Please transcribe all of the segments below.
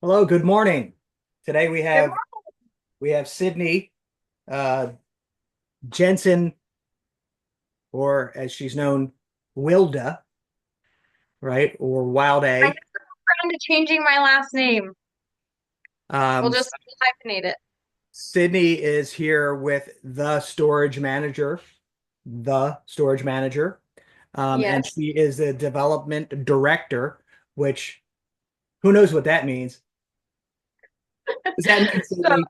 Hello, good morning. Today we Good have we have Sydney, uh, Jensen, or as she's known, Wilda, right? Or Wild morning. A. I'm around to changing my last name. We'll Um, just hyphenate it. Sydney is here with the storage manager, and Yes. she is the development director, which who knows what that means? Does that mean So, Sydney?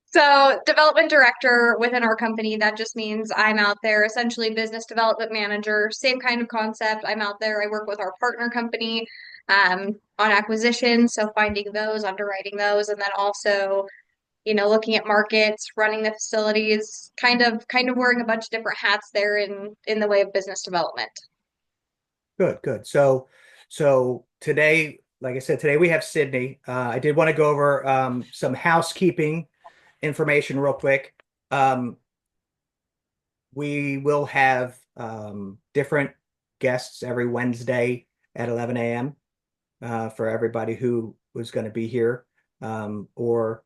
so development director within our company, that just means I'm out there, essentially business development manager, same kind of concept. I'm out there. I work with our partner company on acquisitions, so finding those, underwriting those, and then also, looking at markets, running the facilities, kind of wearing a bunch of different hats there in the way of business development. Good, good. So today, like I said, today we have Sydney. I did want to go over some housekeeping information real quick. Um, we will have different guests every Wednesday at 11 a.m. For everybody who was going to be here, or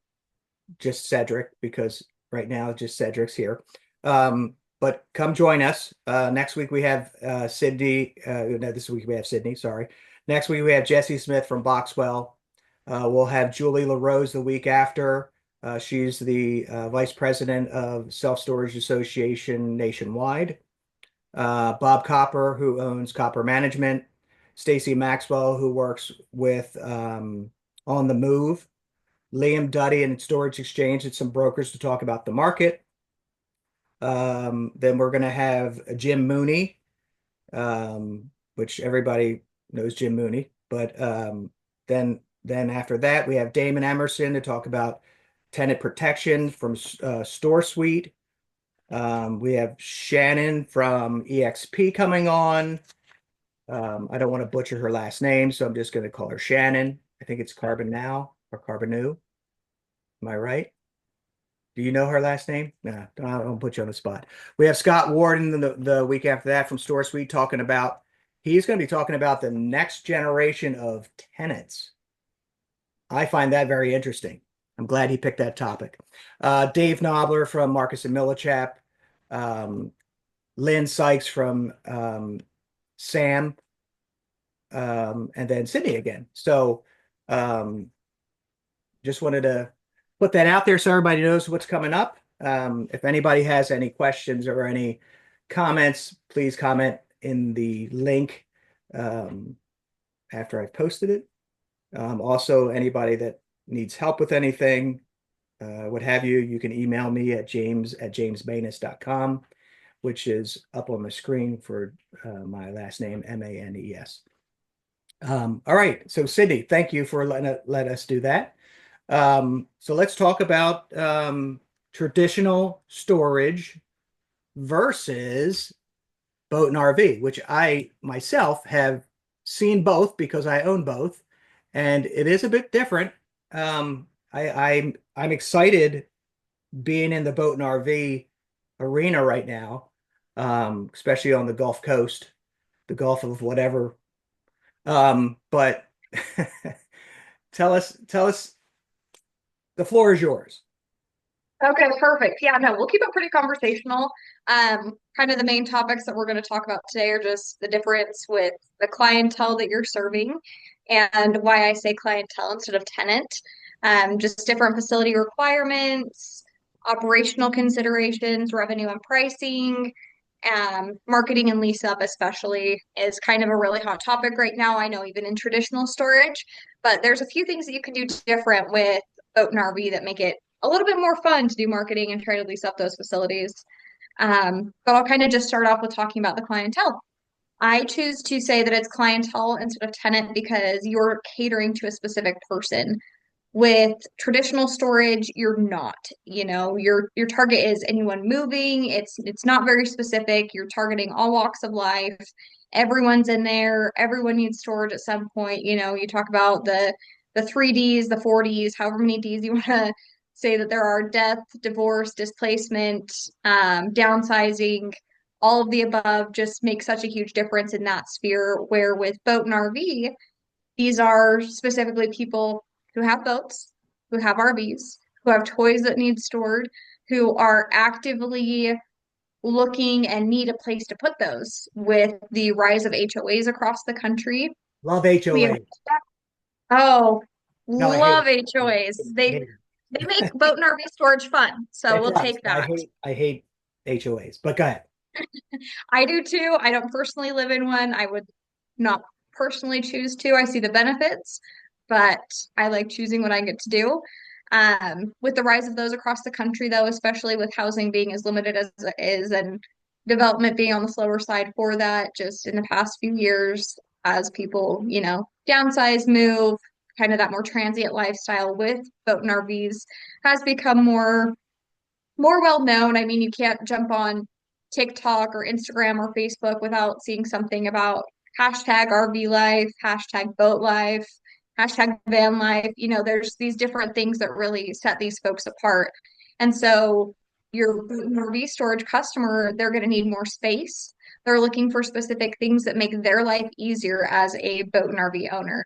just Cedric, because right now just Cedric's here. But come join us. Next week we have Sydney. No, this week we have Sydney. Sorry. Next week we have Jesse Smith from Boxwell. We'll have Julie LaRose the week after. She's the vice president of Self Storage Association nationwide. Bob Copper, who owns Copper Management. Stacy Maxwell, who works with On the Move. Liam Duddy and Storage Exchange and some brokers to talk about the market. Then we're going to have Jim Mooney, which everybody knows Jim Mooney. But then after that, we have Damon Emerson to talk about tenant protection from Store Suite. We have Shannon from EXP coming on. I don't want to butcher her last name, so I'm just going to call her Shannon. I think it's Carbon Now or Carbonu. Am I right? Do you know her last name? No, don't put you on the spot. We have Scott Warden the week after that from Store Suite talking about, he's going to be talking about the next generation of tenants. I find that very interesting. I'm glad he picked that topic. Dave Knobler from Marcus and Millichap, um, Lynn Sykes from Sam, and then Sydney again. So um, just wanted to put that out there so everybody knows what's coming up. If anybody has any questions or any comments, please comment in the link um, after I've posted it. Also, anybody that needs help with anything, what have you, you can email me at james@jamesmaness.com, which is up on the screen for my last name, Manes. All right. So, Sydney, thank you for let us do that. So let's talk about traditional storage versus boat and RV, which I myself have seen both because I own both, and it is a bit different. I'm excited being in the boat and RV arena right now, especially on the Gulf Coast, the Gulf of whatever. But tell us, the floor is yours. Okay, perfect. Yeah, no, we'll keep it pretty conversational. Kind of the main topics that we're going to talk about today are just the difference with the clientele that you're serving and why I say clientele instead of tenant. Just different facility requirements, operational considerations, revenue and pricing, marketing and lease up especially is kind of a really hot topic right now. I know even in traditional storage, but there's a few things that you can do different with boat and RV that make it a little bit more fun to do marketing and try to lease up those facilities. But I'll kind of just start off with talking about the clientele. I choose to say that it's clientele instead of tenant because you're catering to a specific person. With traditional storage, you're not, your target is anyone moving. It's not very specific. You're targeting all walks of life. Everyone's in there. Everyone needs storage at some point. You talk about the 3Ds, the 4Ds, however many Ds you want to say that there are: death, divorce, displacement, downsizing, all of the above just make such a huge difference in that sphere. Where with boat and RV, These are specifically people who have boats, who have RVs, who have toys that need stored, who are actively looking and need a place to put those. With the rise of HOAs across the country, Love we have, HOA. oh, No, I hate love it. HOAs. I hate They make boat and RV storage fun, so it. It we'll does. take that. I hate HOAs. But go ahead. I do too. I don't personally live in one. I would not personally choose to. I see the benefits, but I like choosing what I get to do. With the rise of those across the country, though, especially with housing being as limited as it is and development being on the slower side for that, just in the past few years, as people, downsize, move, kind of that more transient lifestyle with boat and RVs has become more well known. I mean, you can't jump on TikTok or Instagram or Facebook without seeing something about hashtag RV life, hashtag boat life, hashtag van life. There's these different things that really set these folks apart. And so your boat and RV storage customer, they're going to need more space. They're looking for specific things that make their life easier as a boat and RV owner.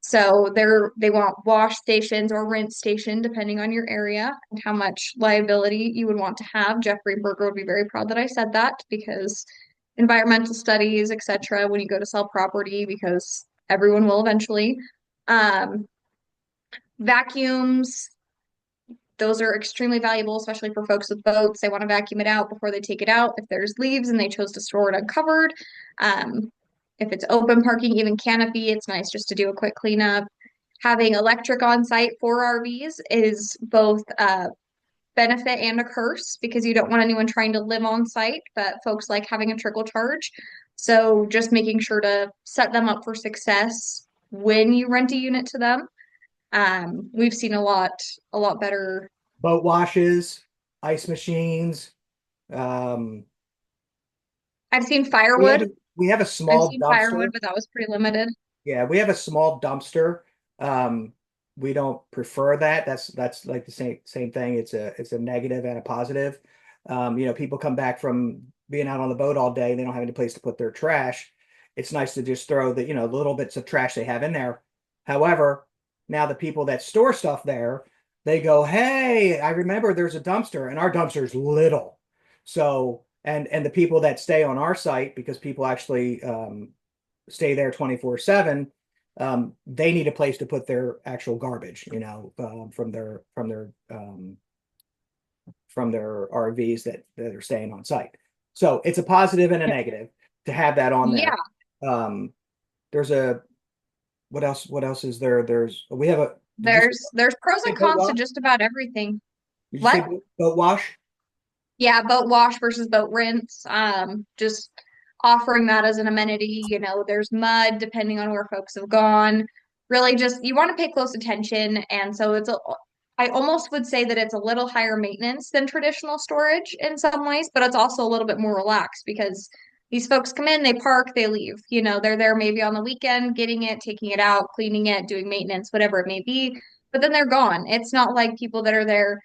So they want wash stations or rinse station, depending on your area and how much liability you would want to have. Jeffrey Berger would be very proud that I said that because environmental studies, etc., when you go to sell property, because everyone will eventually. Um, Vacuums, those are extremely valuable, especially for folks with boats. They want to vacuum it out before they take it out. If there's leaves and they chose to store it uncovered, if it's open parking, even canopy, it's nice just to do a quick cleanup. Having electric on site for RVs is both a benefit and a curse because you don't want anyone trying to live on site, but folks like having a trickle charge. So just making sure to set them up for success when you rent a unit to them. We've seen a lot better. Boat washes, ice machines. Um, I've seen we have firewood. we have a I've small seen firewood, dumpster. but that was pretty limited. Yeah, we have a small dumpster. Um, we don't prefer that. That's like the same thing. It's a negative and a positive. People come back from being out on the boat all day. They don't have any place to put their trash. It's nice to just throw the little bits of trash they have in there. However, now the people that store stuff there, they go, "Hey, I remember there's a dumpster, and our dumpster's little." So, and the people that stay on our site because people actually stay there 24/7, they need a place to put their actual garbage, from their RVs that are staying on site. So it's a positive and a negative to have that on Yeah, there. Um, there's a what else? What else is there? There's we have a did you there's pros say and boat cons to wash? just about everything. Did you say What? boat wash? Yeah, boat wash versus boat rinse. Just offering that as an amenity. There's mud depending on where folks have gone. Really, just you want to pay close attention, and so I almost would say that it's a little higher maintenance than traditional storage in some ways, but it's also a little bit more relaxed because these folks come in, they park, they leave. They're there maybe on the weekend, getting it, taking it out, cleaning it, doing maintenance, whatever it may be, but then they're gone. It's not like people that are there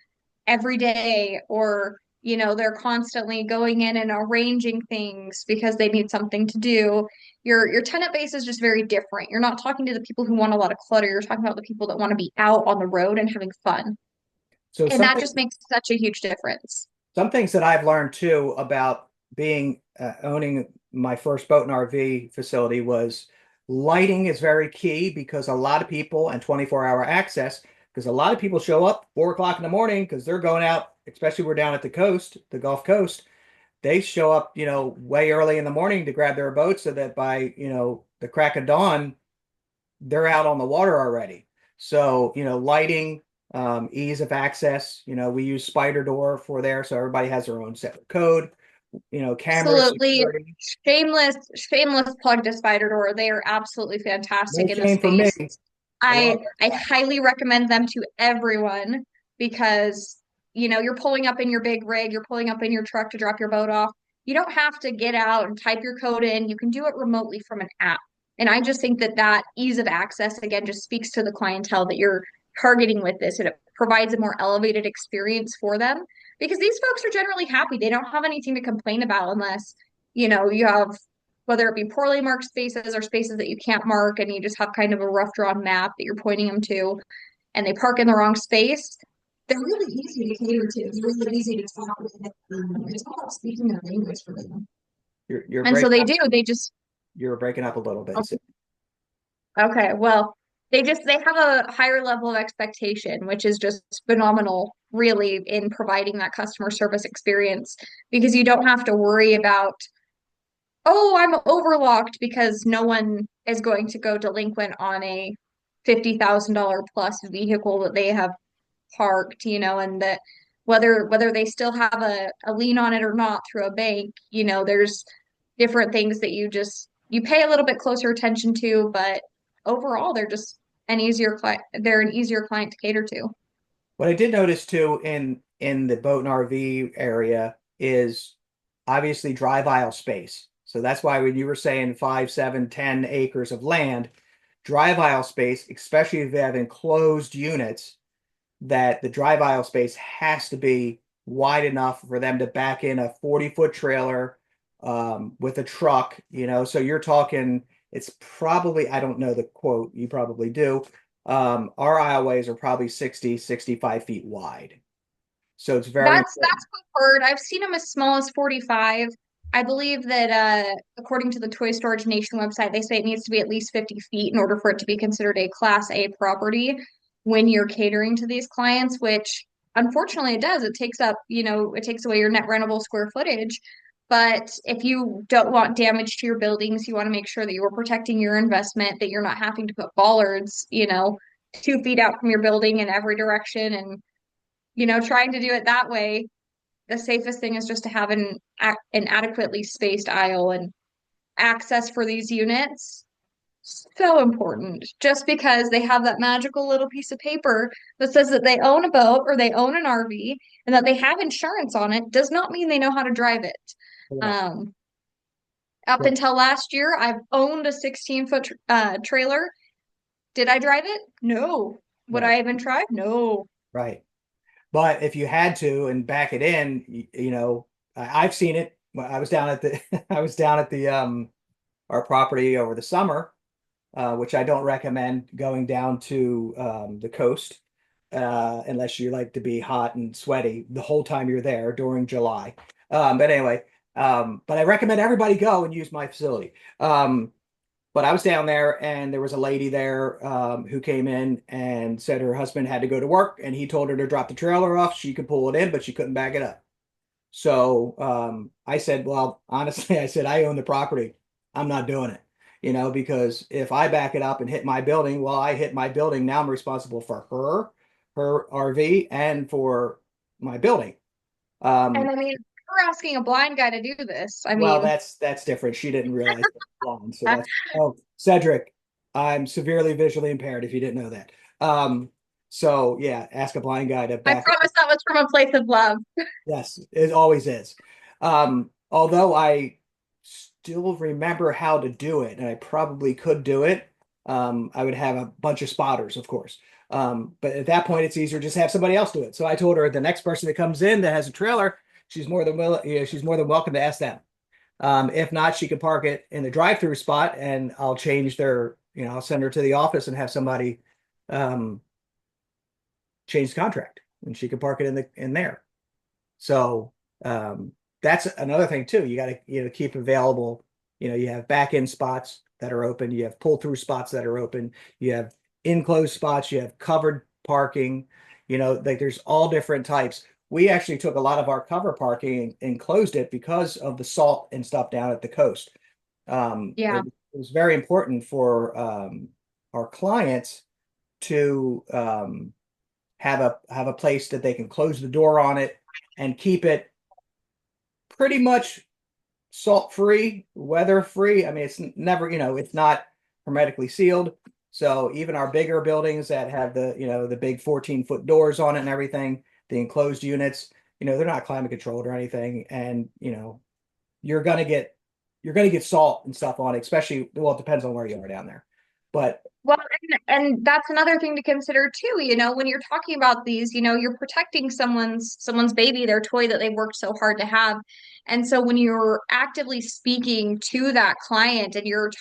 every day or they're constantly going in and arranging things because they need something to do. Your tenant base is just very different. You're not talking to the people who want a lot of clutter. You're talking about the people that want to be out on the road and having fun. So And that just makes such a huge difference. some things that I've learned too about being owning my first boat and RV facility was lighting is very key because a lot of people and 24-hour access because a lot of people show up 4 o'clock in the morning because they're going out, especially we're down at the coast, the Gulf Coast. They show up, way early in the morning to grab their boat so that by, the crack of dawn, they're out on the water already. So, lighting, ease of access, we use Spider Door for there. So everybody has their own separate code, camera Absolutely security. shameless plug to Spider Door. They are absolutely No fantastic in the shame for me. space. I I love it. I highly recommend them to everyone because you're pulling up in your big rig, you're pulling up in your truck to drop your boat off. You don't have to get out and type your code in. You can do it remotely from an app. And I just think that that ease of access again just speaks to the clientele that you're targeting with this, and it provides a more elevated experience for them because these folks are generally happy. They don't have anything to complain about unless you have whether it be poorly marked spaces or spaces that you can't mark and you just have kind of a rough drawn map that you're pointing them to, and they park in the wrong space, they're really easy to cater to. They're really easy to talk with. It's all about speaking their language for them. You're And so breaking they up. do, they just, You're breaking up a little bit. okay, well, they have a higher level of expectation, which is just phenomenal, really, in providing that customer service experience because you don't have to worry about, oh, I'm overlocked because no one is going to go delinquent on a $50,000 plus vehicle that they have parked, and that whether they still have a lien on it or not through a bank, there's different things that you pay a little bit closer attention to, but overall they're just an easier client to cater to. What I did notice too in the boat and RV area is obviously drive aisle space. So that's why when you were saying 5, 7, 10 acres of land, drive aisle space, especially if they have enclosed units, that the drive aisle space has to be wide enough for them to back in a 40-foot trailer with a truck, So you're talking, it's probably, I don't know the quote, you probably do. Our aisleways are probably 60, 65 feet wide. So it's very important. That's preferred. I've seen them as small as 45. I believe that according to the Toy Storage Nation website, they say it needs to be at least 50 feet in order for it to be considered a Class A property when you're catering to these clients, which unfortunately it does. It takes away your net rentable square footage. But if you don't want damage to your buildings, you want to make sure that you're protecting your investment, that you're not having to put bollards, 2 feet out from your building in every direction and trying to do it that way, the safest thing is just to have an adequately spaced aisle and access for these units. So important. Just because they have that magical little piece of paper that says that they own a boat or they own an RV and that they have insurance on it does not mean they know how to drive it. Correct. Um, Up Correct. until last year, I've owned a 16-foot trailer. Did I drive it? No. Would Right. I even try? No. Right. But if you had to and back it in, I've seen it. I was down at the I was down at the our property over the summer, which I don't recommend going down to the coast unless you like to be hot and sweaty the whole time you're there during July. But anyway, but I recommend everybody go and use my facility. But I was down there and there was a lady there who came in and said her husband had to go to work and he told her to drop the trailer off. She could pull it in, but she couldn't back it up. So I said, well, honestly, I said, I own the property. I'm not doing it, because if I back it up and hit my building, well, I hit my building. Now I'm responsible for her RV, and for my building. And Um, I mean, we're asking a blind guy to do this. I well, mean, that's different. She didn't realize that long, so that's oh, Cedric, I'm severely visually impaired. If you didn't know that, so yeah, ask a blind guy to I back up. promise that was from a place of love. Yes, it always is. Although I still remember how to do it, and I probably could do it. I would have a bunch of spotters, of course. But at that point, it's easier just have somebody else do it. So I told her the next person that comes in that has a trailer, she's more than welcome to ask them. If not, she could park it in the drive-through spot, and I'll change I'll send her to the office and have somebody um, change the contract, and she can park it in there. So that's another thing too. You got to keep available. You have back end spots that are open. You have pull through spots that are open. You have enclosed spots. You have covered parking. Like there's all different types. We actually took a lot of our cover parking and closed it because of the salt and stuff down at the coast. Yeah. It was very important for our clients to have a place that they can close the door on it and keep it pretty much salt free, weather free. I mean, it's never, it's not hermetically sealed. So even our bigger buildings that have the big 14-foot doors on it and everything, the enclosed units, they're not climate controlled or anything. And, you're gonna get you're gonna get salt and stuff on it, especially, well, it depends on where you are down there. But Well, and that's another thing to consider too, when you're talking about these, you're protecting someone's baby, their toy that they worked so hard to have. And so when you're actively speaking to that client and you're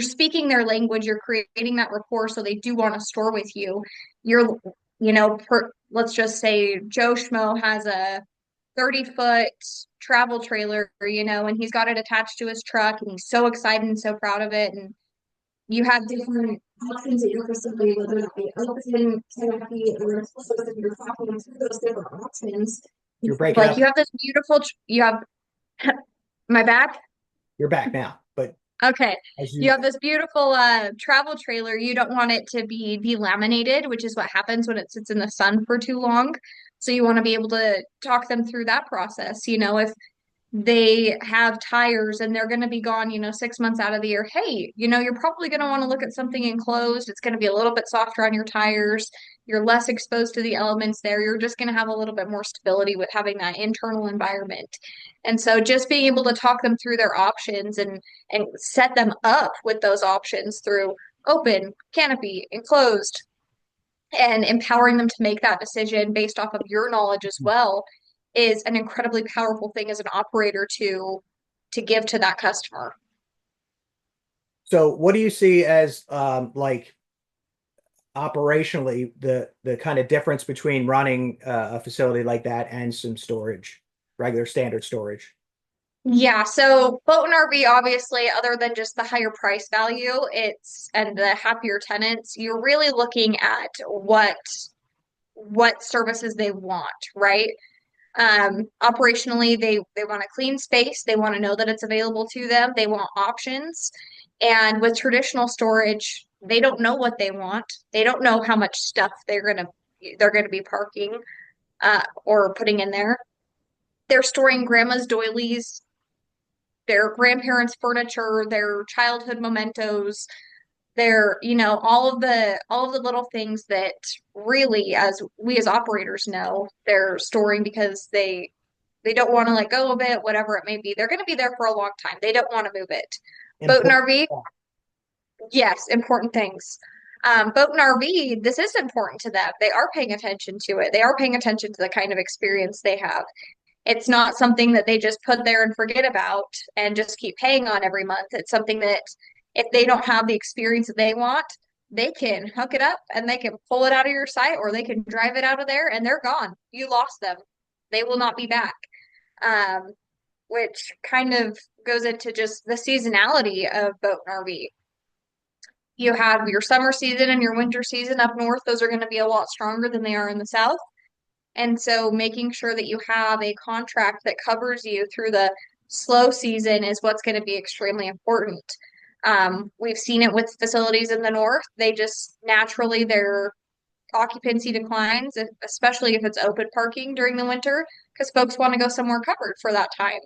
speaking their language, you're creating that rapport so they do want to store with you. You're, let's just say Joe Schmo has a 30-foot travel trailer, and he's got it attached to his truck and he's so excited and so proud of it. And you have different options at your facility, whether it be open, canopy, or closed, and you're talking through those different options. You're breaking Like up. you have this beautiful, you have my back. You're back now, but Okay. as You you have this beautiful travel trailer. You don't want it to be delaminated, which is what happens when it sits in the sun for too long. So you want to be able to talk them through that process. If they have tires and they're going to be gone, 6 months out of the year. Hey, you're probably going to want to look at something enclosed. It's going to be a little bit softer on your tires. You're less exposed to the elements there. You're just going to have a little bit more stability with having that internal environment. And so just being able to talk them through their options and set them up with those options through open, canopy, enclosed, and empowering them to make that decision based off of your knowledge as well is an incredibly powerful thing as an operator to give to that customer. so what do you see as like operationally the kind of difference between running a facility like that and some storage, regular standard storage? Yeah, so boat and RV, obviously, other than just the higher price value, it's and the happier tenants, you're really looking at what services they want, right? Operationally, they want a clean space. They want to know that it's available to them. They want options. And with traditional storage, they don't know what they want. They don't know how much stuff they're gonna be parking or putting in there. They're storing grandma's doilies, their grandparents' furniture, their childhood mementos, their, all of the little things that really, as we as operators know, they're storing because they don't want to let go of it, whatever it may be. They're going to be there for a long time. They don't want to move it. Boat and Important. RV, yes, important things. Boat and RV, this is important to them. They are paying attention to it. They are paying attention to the kind of experience they have. It's not something that they just put there and forget about and just keep paying on every month. It's something that if they don't have the experience that they want, they can hook it up and they can pull it out of your site or they can drive it out of there and they're gone. You lost them. They will not be back. Um, which kind of goes into just the seasonality of boat and RV. You have your summer season and your winter season up north. Those are going to be a lot stronger than they are in the south. And so making sure that you have a contract that covers you through the slow season is what's going to be extremely important. We've seen it with facilities in the north. They just naturally, their occupancy declines, especially if it's open parking during the winter, because folks want to go somewhere covered for that time.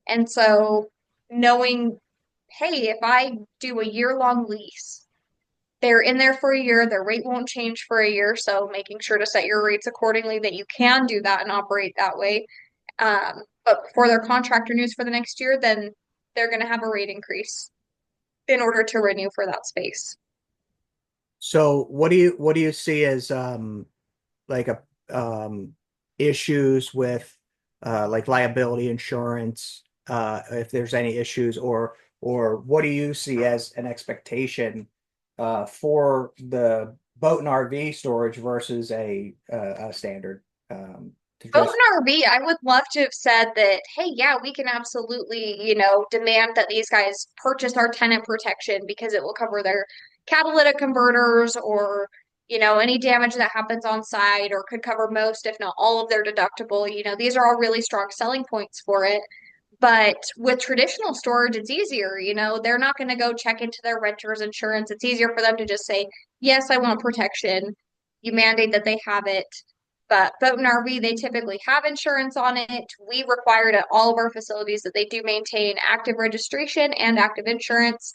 And so knowing, hey, if I do a year-long lease, they're in there for a year, their rate won't change for a year, so making sure to set your rates accordingly that you can do that and operate that way. But for their contract renews for the next year, then they're going to have a rate increase in order to renew for that space. So what do you see as like a issues with like liability insurance, if there's any issues, or what do you see as an expectation for the boat and RV storage versus a standard to Boat just and RV, I would love to have said that, hey, yeah, we can absolutely, demand that these guys purchase our tenant protection because it will cover their catalytic converters or, any damage that happens on site or could cover most, if not all of their deductible. These are all really strong selling points for it. But with traditional storage, it's easier. They're not going to go check into their renter's insurance. It's easier for them to just say, yes, I want protection. You mandate that they have it. But boat and RV, they typically have insurance on it. We required at all of our facilities that they do maintain active registration and active insurance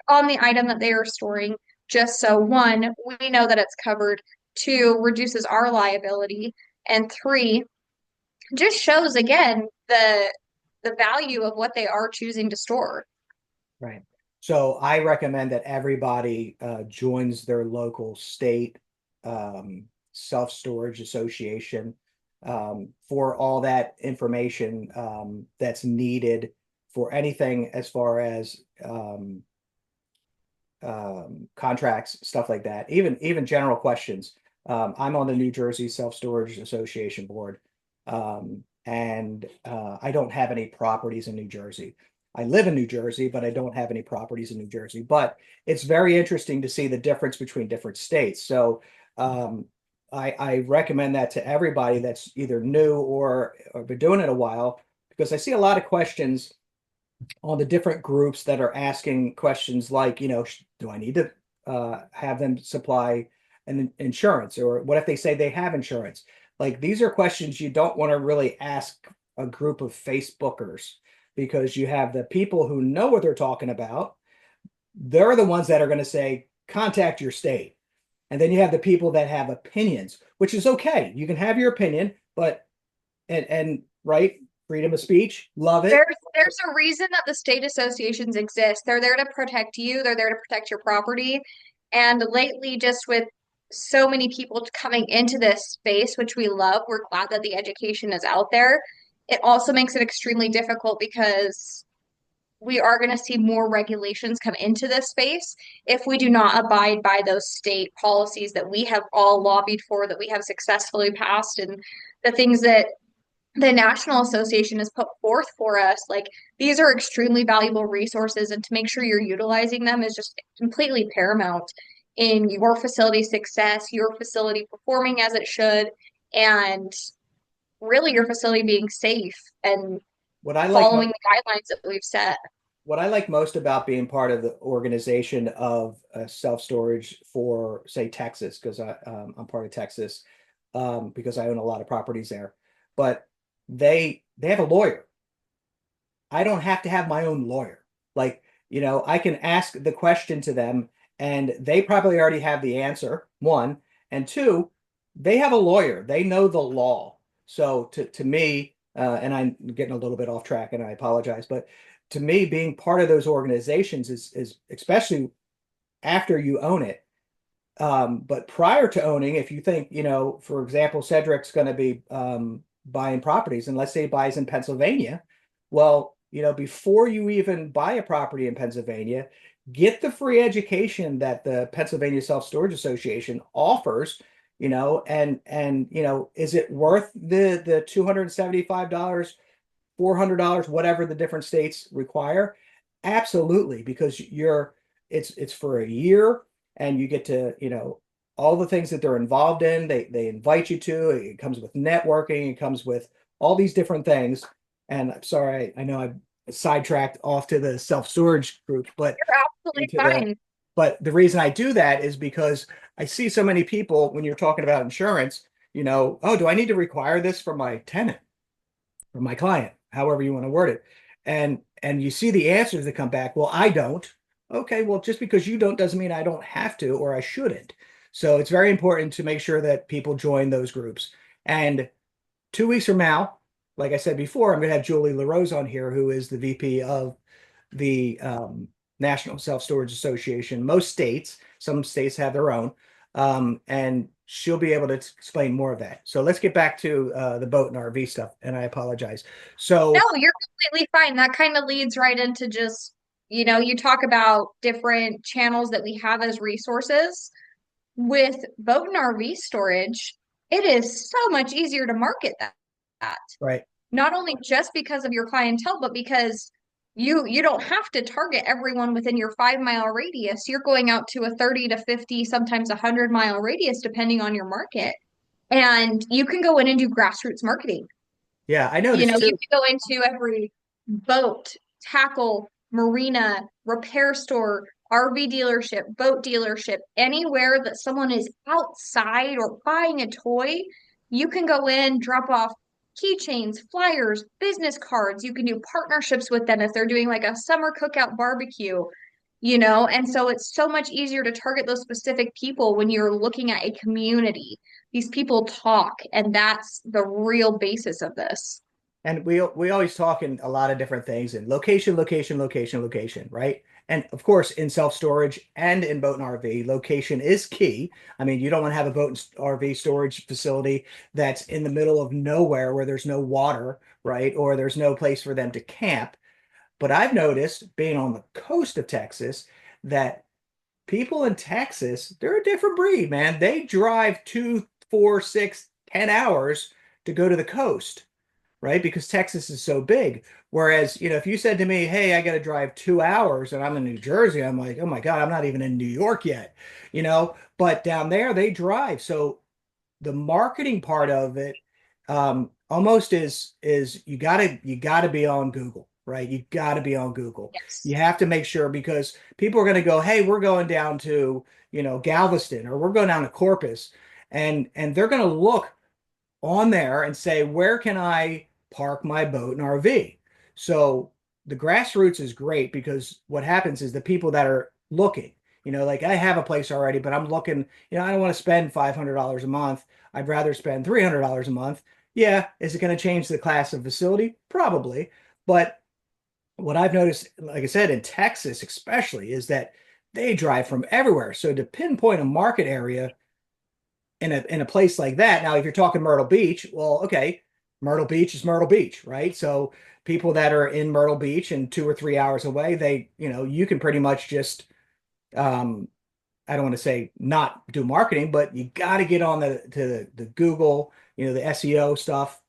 on the item that they are storing, just so one, we know that it's covered, two, reduces our liability, and three, just shows again the value of what they are choosing to store. right. So I recommend that everybody joins their local state self-storage association. for all that information that's needed for anything as far as contracts, stuff like that, even general questions. I'm on the New Jersey Self Storage Association board, and I don't have any properties in New Jersey. I live in New Jersey, but I don't have any properties in New Jersey. But it's very interesting to see the difference between different states. So I recommend that to everybody that's either new or been doing it a while, because I see a lot of questions on the different groups that are asking questions like, do I need to have them supply an insurance? Or what if they say they have insurance? Like, these are questions you don't want to really ask a group of Facebookers, because you have the people who know what they're talking about. They're the ones that are going to say, contact your state. And then you have the people that have opinions, which is okay. You can have your opinion, but and right, freedom of speech, love it. There's a reason that the state associations exist. They're there to protect you, they're there to protect your property. And lately, just with so many people coming into this space, which we love, we're glad that the education is out there. It also makes it extremely difficult because we are going to see more regulations come into this space if we do not abide by those state policies that we have all lobbied for, that we have successfully passed, and the things that the National Association has put forth for us. Like, these are extremely valuable resources, and to make sure you're utilizing them is just completely paramount in your facility success, your facility performing as it should, and really your facility being safe and What I like following the guidelines that we've set. what I like most about being part of the organization of self-storage for, say, Texas, because I'm part of Texas, because I own a lot of properties there, but they have a lawyer. I don't have to have my own lawyer. Like, I can ask the question to them, and they probably already have the answer, one. And two, they have a lawyer. They know the law. So to me, and I'm getting a little bit off track and I apologize, but to me, being part of those organizations is especially after you own it. But prior to owning, if you think, for example, Cedric's going to be buying properties, and let's say he buys in Pennsylvania, well, before you even buy a property in Pennsylvania, get the free education that the Pennsylvania Self-Storage Association offers, and is it worth the $275, $400, whatever the different states require? Absolutely, because it's for a year, and you get to, all the things that they're involved in. They invite you to. It comes with networking. It comes with all these different things. And I'm sorry, I know I sidetracked off to the self-storage group, but You're absolutely into the fine. but the reason I do that is because I see so many people when you're talking about insurance, oh, do I need to require this for my tenant, for my client, however you want to word it? And you see the answers that come back. Well, I don't. Okay, well, just because you don't doesn't mean I don't have to or I shouldn't. So it's very important to make sure that people join those groups. And 2 weeks from now, like I said before, I'm going to have Julie LaRose on here, who is the VP of the National Self-Storage Association. Most states, some states have their own, and she'll be able to explain more of that. So let's get back to the boat and RV stuff, and I apologize. No, So, you're completely fine. That kind of leads right into just, you talk about different channels that we have as resources. With boat and RV storage, it is so much easier to market that. right. Not only just because of your clientele, but because you don't have to target everyone within your 5 mile radius. You're going out to a 30 to 50, sometimes 100 mile radius, depending on your market. And you can go in and do grassroots marketing. Yeah, I You noticed know, you too. can go into every boat, tackle, marina, repair store, RV dealership, boat dealership, anywhere that someone is outside or buying a toy, you can go in, drop off keychains, flyers, business cards. You can do partnerships with them if they're doing like a summer cookout barbecue, and so it's so much easier to target those specific people when you're looking at a community. These people talk, and that's the real basis of this. And we always talk in a lot of different things, and location, location, location, location, right? And of course, in self-storage and in boat and RV, location is key. I mean, you don't want to have a boat and RV storage facility that's in the middle of nowhere where there's no water, right? Or there's no place for them to camp. But I've noticed being on the coast of Texas that people in Texas, they're a different breed, man. They drive 2, 4, 6, 10 hours to go to the coast, right? Because Texas is so big. Whereas, if you said to me, hey, I got to drive 2 hours and I'm in New Jersey, I'm like, oh my God, I'm not even in New York yet, But down there, they drive. So the marketing part of it almost is you gotta be on Google, right? You gotta be on Google. Yes. You have to make sure because people are going to go, hey, we're going down to Galveston or we're going down to Corpus, and they're going to look on there and say, where can I park my boat and RV? So the grassroots is great because what happens is the people that are looking, like I have a place already, but I'm looking, I don't want to spend $500 a month. I'd rather spend $300 a month. Yeah, is it going to change the class of facility? Probably. But what I've noticed, like I said, in Texas especially, is that they drive from everywhere. So to pinpoint a market area in a place like that. Now, if you're talking Myrtle Beach, well, okay, Myrtle Beach is Myrtle Beach, right? So people that are in Myrtle Beach and 2 or 3 hours away, you can pretty much just um, I don't want to say not do marketing, but you got to get on the Google, the SEO stuff,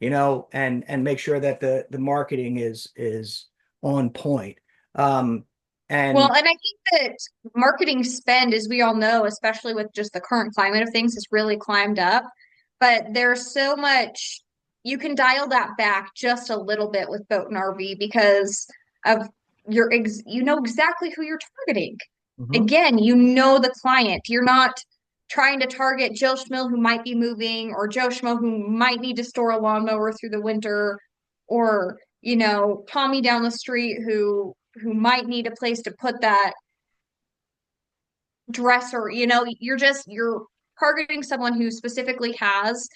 and make sure that the marketing is on point. Um, Well, and and I think that marketing spend, as we all know, especially with just the current climate of things, has really climbed up. But there's so much you can dial that back just a little bit with boat and RV because of you know exactly who you're targeting. Mhm. Again, you know the client. You're not trying to target Joe Schmill who might be moving or Joe Schmo who might need to store a lawnmower through the winter or, Tommy down the street who might need a place to put that dresser. You're targeting someone who specifically has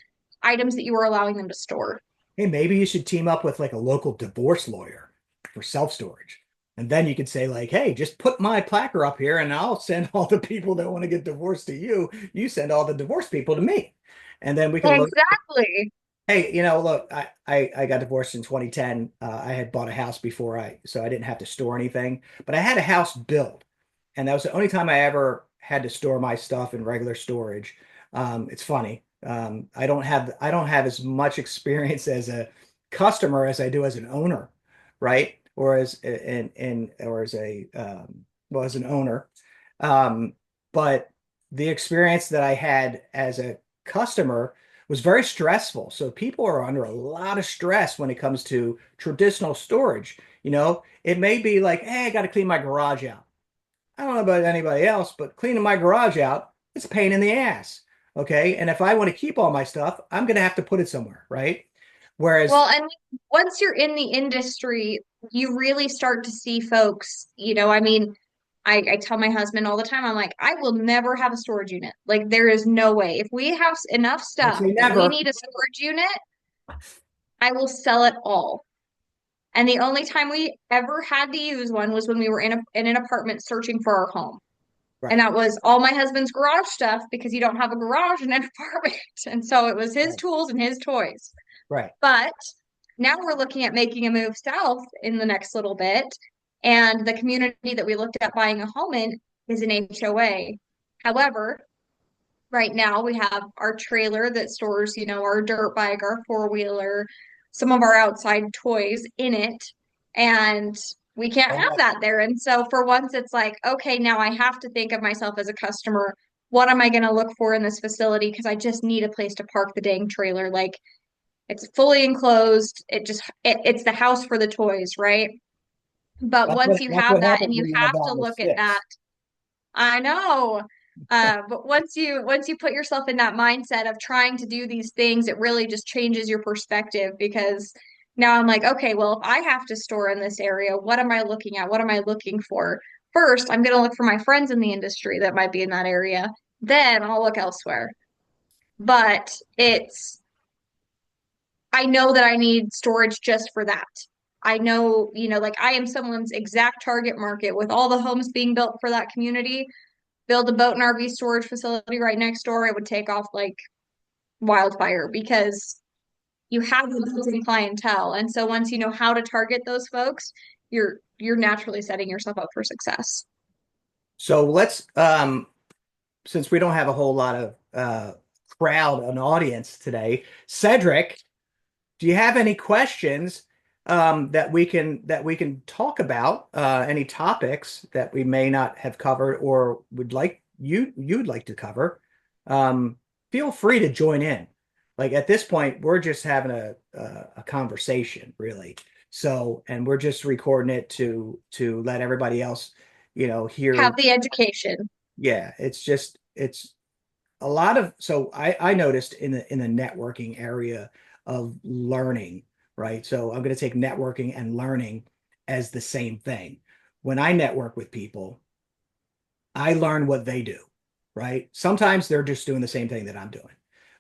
items that you are allowing them to store. Hey, maybe you should team up with like a local divorce lawyer for self-storage. And then you could say, like, hey, just put my placard up here and I'll send all the people that want to get divorced to you. You send all the divorced people to me. And then we can look. Exactly. Hey, look, I got divorced in 2010. I had bought a house before so I didn't have to store anything, but I had a house built, and that was the only time I ever had to store my stuff in regular storage. It's funny. I don't have as much experience as a customer as I do as an owner, right? Or as in or as a well as an owner. Um, but the experience that I had as a customer was very stressful. So people are under a lot of stress when it comes to traditional storage. It may be like, hey, I got to clean my garage out. I don't know about anybody else, but cleaning my garage out, it's a pain in the ass. Okay. And if I want to keep all my stuff, I'm going to have to put it somewhere, right? Whereas, Well, and once you're in the industry, you really start to see folks, I tell my husband all the time, I'm like, I will never have a storage unit. Like, there is no way. If we have enough don't stuff say that we never. need a storage unit, I will sell it all. And the only time we ever had to use one was when we were in an apartment searching for our home. And Right, that was all my husband's garage stuff because you don't have a garage in an apartment. And so it was his right, tools and his toys. right. But now we're looking at making a move south in the next little bit. And the community that we looked at buying a home in is an HOA. However, right now we have our trailer that stores, our dirt bike, our four-wheeler, some of our outside toys in it. And we can't Oh have my, that there. And so for once, it's like, okay, now I have to think of myself as a customer. What am I going to look for in this facility? Because I just need a place to park the dang trailer. Like, it's fully enclosed. It's the house for the toys, right? But that's what once you that's have what that and happens you when you live have to out in the look at that, sticks. I know. But once you put yourself in that mindset of trying to do these things, it really just changes your perspective because now I'm like, okay, well, if I have to store in this area, what am I looking at? What am I looking for? First, I'm going to look for my friends in the industry that might be in that area. Then I'll look elsewhere. But I know that I need storage just for that. I know, like I am someone's exact target market with all the homes being built for that community. Build a boat and RV storage facility right next door, it would take off like wildfire because you have the built-in clientele. And so once you know how to target those folks, you're naturally setting yourself up for success. So let's since we don't have a whole lot of crowd and audience today, Cedric, do you have any questions that we can talk about? Any topics that we may not have covered or would like you'd like to cover? Um, Feel free to join in. Like at this point, we're just having a conversation, really. So, and we're just recording it to let everybody else, hear. Have the education. Yeah, it's a lot of so I noticed in the networking area of learning, right? So I'm going to take networking and learning as the same thing. When I network with people, I learn what they do, right? Sometimes they're just doing the same thing that I'm doing,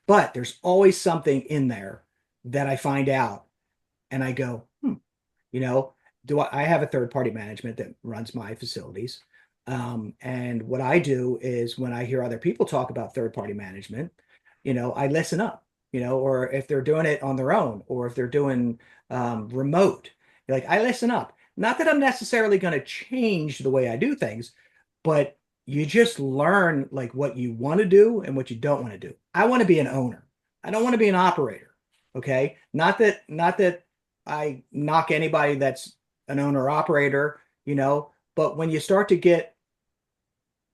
but there's always something in there that I find out and I go, you know, I have a third party management that runs my facilities. And what I do is when I hear other people talk about third party management, I listen up, or if they're doing it on their own or if they're doing remote, like I listen up. Not that I'm necessarily going to change the way I do things, but you just learn like what you want to do and what you don't want to do. I want to be an owner. I don't want to be an operator. Okay. Not that I knock anybody that's an owner operator, but when you start to get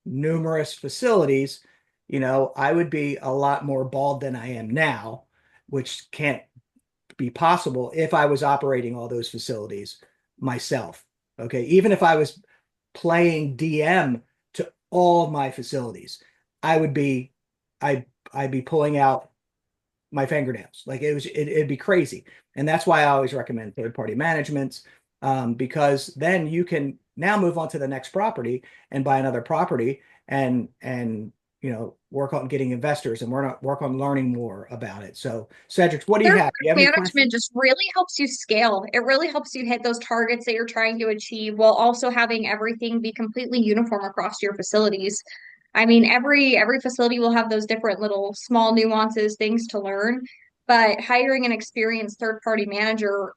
numerous facilities, I would be a lot more bald than I am now, which can't be possible if I was operating all those facilities myself. Okay. Even if I was playing DM to all my facilities, I would be, I'd be pulling out my fingernails. Like it'd be crazy. And that's why I always recommend third party managements, because then you can now move on to the next property and buy another property and work on getting investors and work on learning more about it. So Cedric, what do you Third have? Do you have any management questions? just really helps you scale. It really helps you hit those targets that you're trying to achieve while also having everything be completely uniform across your facilities. I mean, every facility will have those different little small nuances, things to learn, but hiring an experienced third party manager,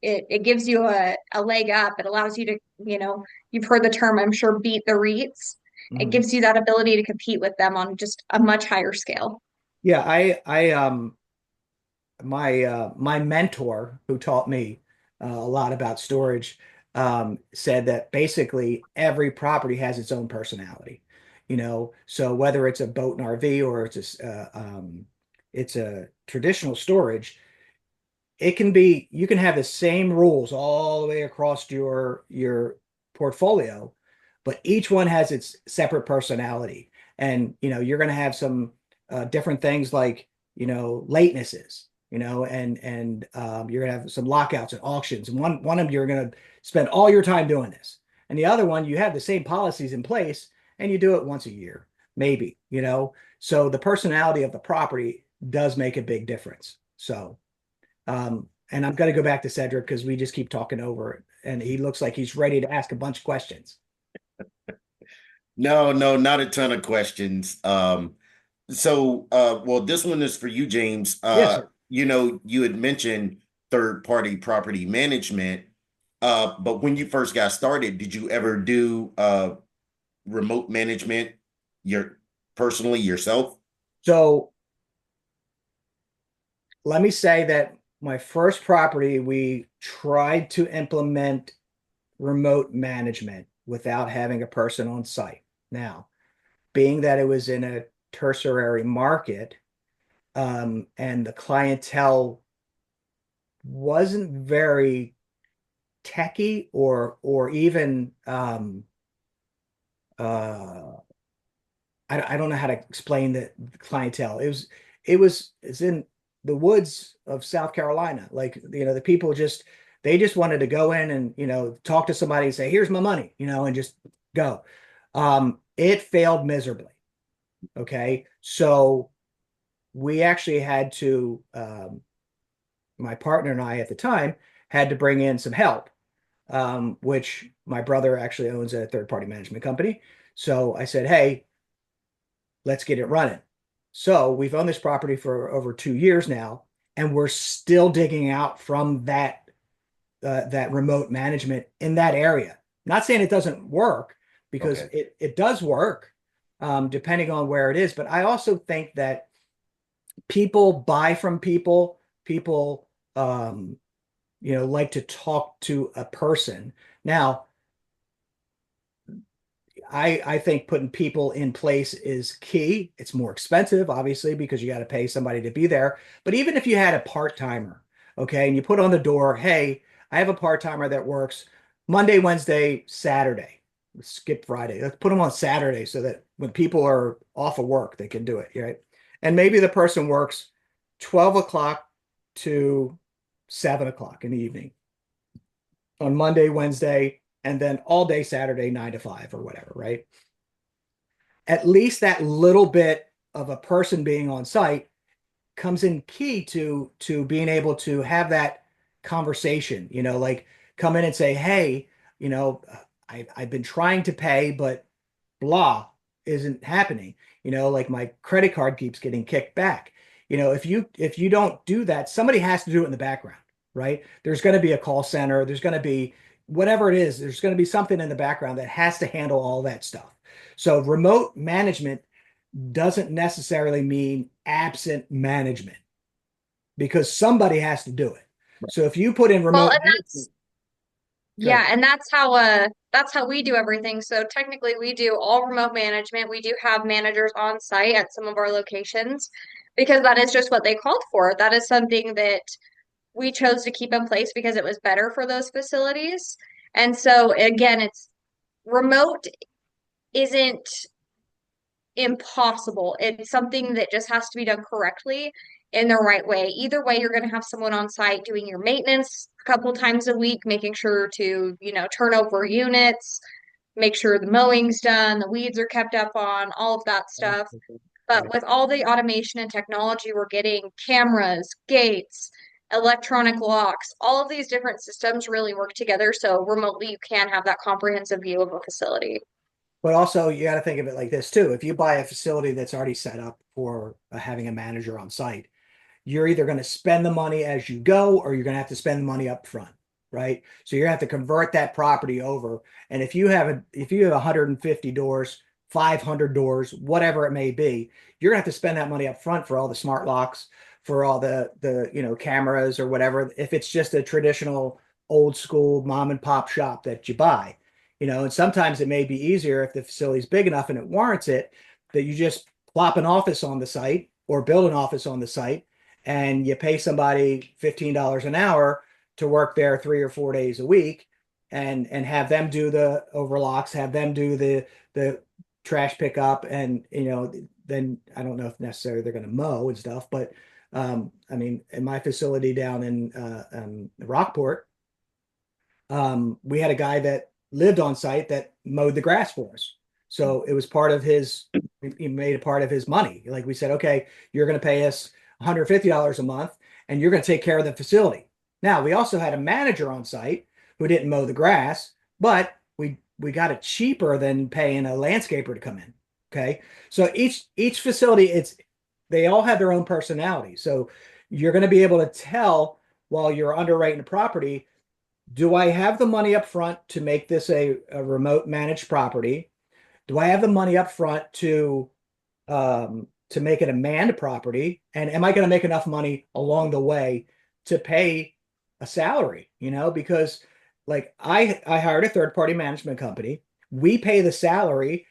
it gives you a leg up. It allows you to, you've heard the term, I'm sure, beat the REITs. It Mhm. gives you that ability to compete with them on just a much higher scale. Yeah, my mentor who taught me a lot about storage said that basically every property has its own personality. So whether it's a boat and RV or it's a traditional storage, you can have the same rules all the way across your portfolio, but each one has its separate personality. And you're going to have some different things like latenesses, and you're going to have some lockouts and auctions. And one of them you're going to spend all your time doing this, and the other one you have the same policies in place and you do it once a year, maybe. So the personality of the property does make a big difference. And I'm going to go back to Cedric because we just keep talking over it. And he looks like he's ready to ask a bunch of questions. No, no, not a ton of questions. Well, this one is for you, James. Yes, sir. You had mentioned third-party property management, but when you first got started, did you ever do remote management your personally yourself? So let me say that my first property, we tried to implement remote management without having a person on site. Now, being that it was in a tertiary market, and the clientele wasn't very techy or even uh I don't know how to explain the clientele. It's in the woods of South Carolina. Like, the people they just wanted to go in and, talk to somebody and say, here's my money, and just go. It failed miserably. Okay. So we actually had to, my partner and I at the time had to bring in some help, which my brother actually owns a third-party management company. So I said, hey, let's get it running. So we've owned this property for over 2 years now, and we're still digging out from that remote management in that area. Not saying it doesn't work, because Okay. it does work, depending on where it is. But I also think that people buy from people. People, like to talk to a person. Now, I think putting people in place is key. It's more expensive, obviously, because you got to pay somebody to be there. But even if you had a part-timer, okay, and you put on the door, hey, I have a part-timer that works Monday, Wednesday, Saturday. Let's skip Friday. Let's put them on Saturday so that when people are off of work, they can do it, right? And maybe the person works 12 o'clock to 7 o'clock in the evening on Monday, Wednesday, and then all day Saturday, 9 to 5 or whatever, right? At least that little bit of a person being on site comes in key to being able to have that conversation, like come in and say, hey, I've been trying to pay, but blah isn't happening. Like my credit card keeps getting kicked back. If you don't do that, somebody has to do it in the background, right? There's going to be a call center, there's going to be whatever it is, there's going to be something in the background that has to handle all that stuff. So remote management doesn't necessarily mean absent management, because somebody has to do it. So if you put in Well, remote and management, good. yeah, and that's how we do everything. So technically we do all remote management. We do have managers on site at some of our locations because that is just what they called for. That is something that we chose to keep in place because it was better for those facilities. And so again, it's remote isn't impossible. It's something that just has to be done correctly in the right way. Either way, you're going to have someone on site doing your maintenance a couple times a week, making sure to, turn over units, make sure the mowing's done, the weeds are kept up on, all of that stuff. But Right. with all the automation and technology we're getting, cameras, gates, electronic locks, all of these different systems really work together. So remotely, you can have that comprehensive view of a facility. But also, you got to think of it like this too. If you buy a facility that's already set up for having a manager on site, you're either going to spend the money as you go, or you're going to have to spend the money up front, right? So you're going to have to convert that property over. And if you have 150 doors, 500 doors, whatever it may be, you're going to have to spend that money up front for all the smart locks, for all the cameras or whatever. If it's just a traditional old school mom and pop shop that you buy, and sometimes it may be easier if the facility's big enough and it warrants it, that you just plop an office on the site or build an office on the site, and you pay somebody $15 an hour to work there 3 or 4 days a week, and have them do the overlocks, have them do the trash pickup, and then I don't know if necessarily they're going to mow and stuff, but I mean, in my facility down in Rockport, we had a guy that lived on site that mowed the grass for us. So it was part of his, he made it part of his money. Like we said, okay, you're going to pay us $150 a month, and you're going to take care of the facility. Now, we also had a manager on site who didn't mow the grass, but we got it cheaper than paying a landscaper to come in. Okay. So each facility, they all have their own personality. So you're going to be able to tell while you're underwriting the property, do I have the money up front to make this a remote managed property? Do I have the money up front to make it a manned property? And am I going to make enough money along the way to pay a salary? Because like I hired a third party management company. We pay the salary,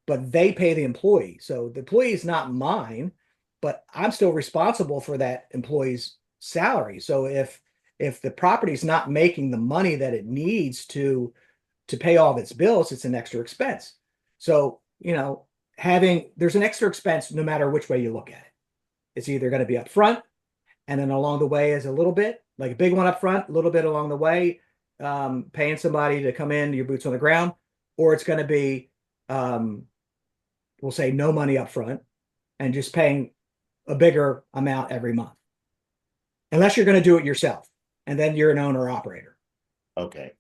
but they pay the employee. So the employee is not mine, but I'm still responsible for that employee's salary. So if the property is not making the money that it needs to pay all of its bills, it's an extra expense. So, there's an extra expense no matter which way you look at it. It's either going to be up front, and then along the way is a little bit, like a big one up front, a little bit along the way, paying somebody to come in, your boots on the ground, or it's going to be, we'll say no money up front and just paying a bigger amount every month, unless you're going to do it yourself. and then you're an owner operator. Okay.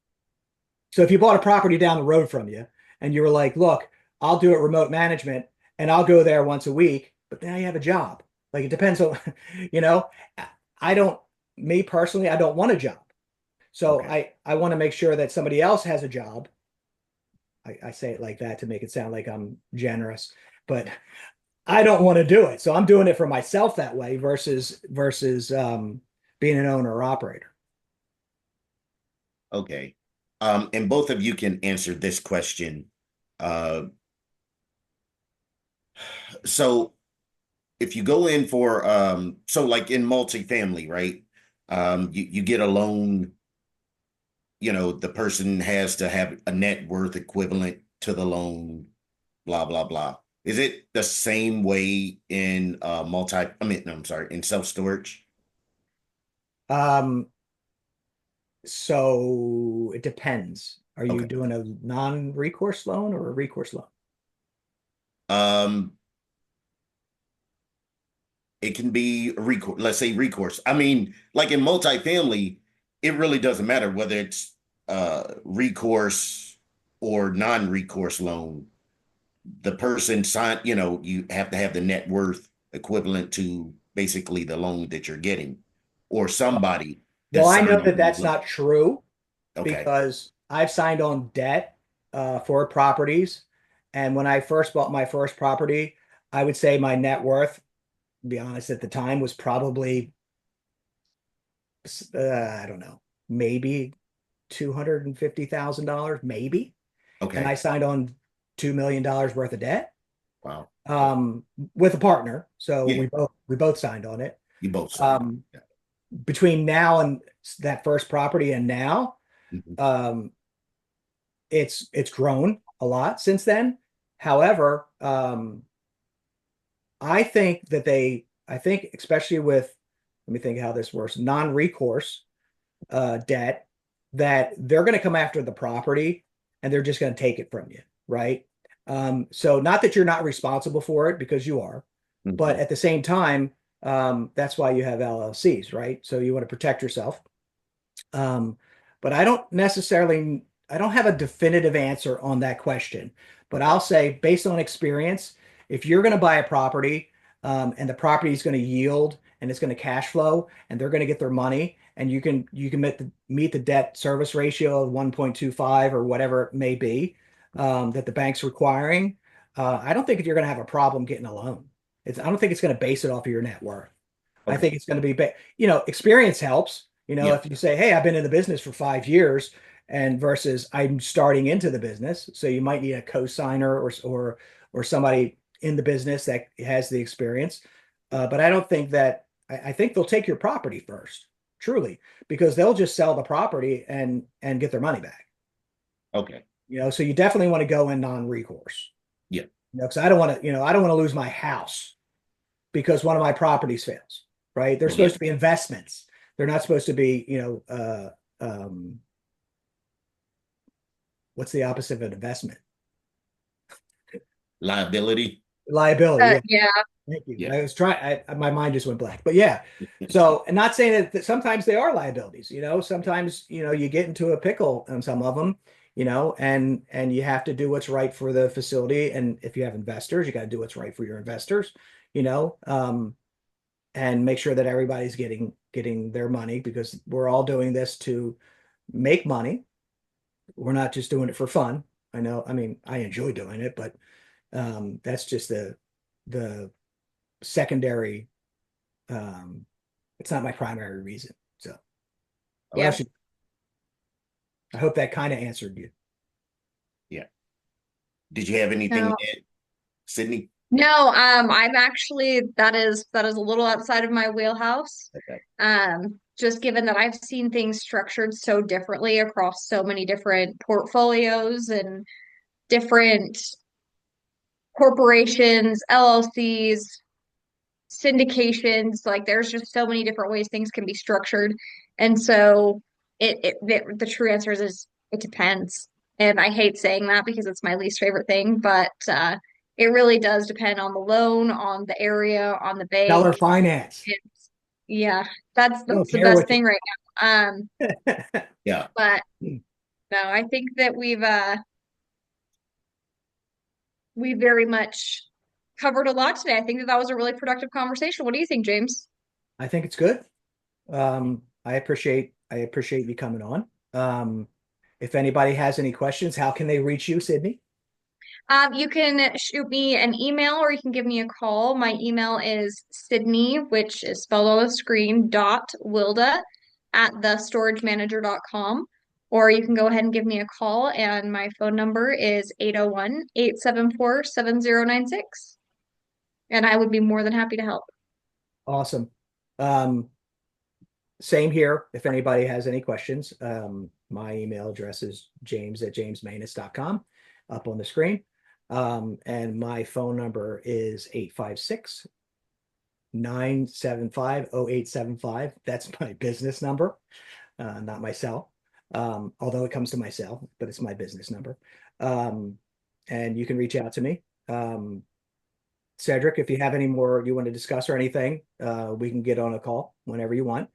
So if you bought a property down the road from you and you were like, look, I'll do it remote management and I'll go there once a week, but now you have a job. Like it depends on, you know, I don't, me personally, I don't want a job. So Okay. I want to make sure that somebody else has a job. I say it like that to make it sound like I'm generous, but I don't want to do it. So I'm doing it for myself that way versus being an owner or operator. Okay. And both of you can answer this question. Uh, so if you go in for so like in multifamily, right? You get a loan, the person has to have a net worth equivalent to the loan, blah, blah, blah. Is it the same way in no, I'm sorry, in self-storage? Um, so it depends. Are you Okay. doing a non-recourse loan or a recourse loan? Um, it can be recourse, let's say recourse. I mean, like in multifamily, it really doesn't matter whether it's recourse or non-recourse loan. The person signed, you have to have the net worth equivalent to basically the loan that you're getting, or somebody Well, that's I know signed that on the that's loan. not true Okay. because I've signed on debt for properties. And when I first bought my first property, I would say my net worth, to be honest, at the time was probably, I don't know, maybe $250,000, maybe. And I Okay. signed on $2 million worth of debt Wow. Okay. um, with a partner. So Yeah. we both signed on it. You both signed on. Um, Yeah. between now and that first property and now, Mhm. um, it's grown a lot since then. However, I think especially with, let me think how this works, non-recourse debt, that they're going to come after the property and they're just going to take it from you, right? So not that you're not responsible for it because you are, but Mhm. at the same time, that's why you have LLCs, right? So you want to protect yourself. Um, but I don't have a definitive answer on that question. But Okay. I'll say, based on experience, if you're going to buy a property and the property is going to yield and it's going to cash flow and they're going to get their money and you can meet the debt service ratio of 1.25 or whatever it may be that the bank's requiring, I don't think you're going to have a problem getting a loan. I don't think it's going to base it off of your net worth. I Okay. think it's going to be, experience helps. Yeah. If you say, hey, I've been in the business for 5 years and versus I'm starting into the business. So you might need a co-signer or somebody in the business that has the experience. But I don't think that I think they'll take your property first, truly, because they'll just sell the property and get their money back. Okay. So you definitely want to go in non-recourse. Yeah. Because I don't want to, I don't want to lose my house because one of my properties fails, right? They're Yeah. supposed to be investments. They're not supposed to be, what's the opposite of an investment? Liability. Liability. Yeah. Yeah. Thank you. Yeah. I was trying, my mind just went blank, but yeah. So, and not saying that sometimes they are liabilities, sometimes, you get into a pickle on some of them, and you have to do what's right for the facility. And if you have investors, you got to do what's right for your investors, you know, um, and make sure that everybody's getting their money because we're all doing this to make money. We're not just doing it for fun. I know, I mean, I enjoy doing it, but that's just the secondary. Um, it's not my primary reason. So what Yeah. else? I hope that kind of answered you. Yeah. Did you have anything No. to add, Sydney? No, I'm actually that is a little outside of my wheelhouse. Okay. Just given that I've seen things structured so differently across so many different portfolios and different corporations, LLCs, syndications, like there's just so many different ways things can be structured. And so the true answer is it depends. And I hate saying that because it's my least favorite thing, but it really does depend on the loan, on the area, on the bank. Seller finance. It's, yeah, that's I don't that's the care best what you, thing right Yeah. But no, I think that we very much covered a lot today. I think that that was a really productive conversation. What do you think, James? I think it's good. I appreciate you coming on. If anybody has any questions, how can they reach you, Sydney? You can shoot me an email or you can give me a call. My email is Sydney, which is spelled on the screen, dot Wilda at thestoragemanager.com. Or you can go ahead and give me a call, and my phone number is 801-874-7096. And I would be more than happy to help. Awesome. Um, Same here. If anybody has any questions, my email address is james@jamesmanus.com up on the screen. And my phone number is 856-975-0875. That's my business number, not my cell. Although it comes to my cell, but it's my business number. And you can reach out to me. Cedric, if you have any more you want to discuss or anything, we can get on a call whenever you want.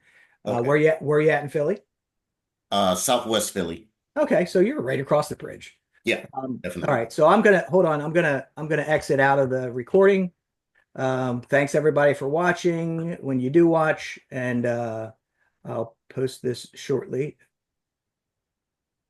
Okay. Where you at in Philly? Southwest Philly. Okay, so you're right across the bridge. Yeah, All definitely. right, so I'm gonna hold on. I'm gonna exit out of the recording. Thanks everybody for watching when you do watch, and I'll post this shortly.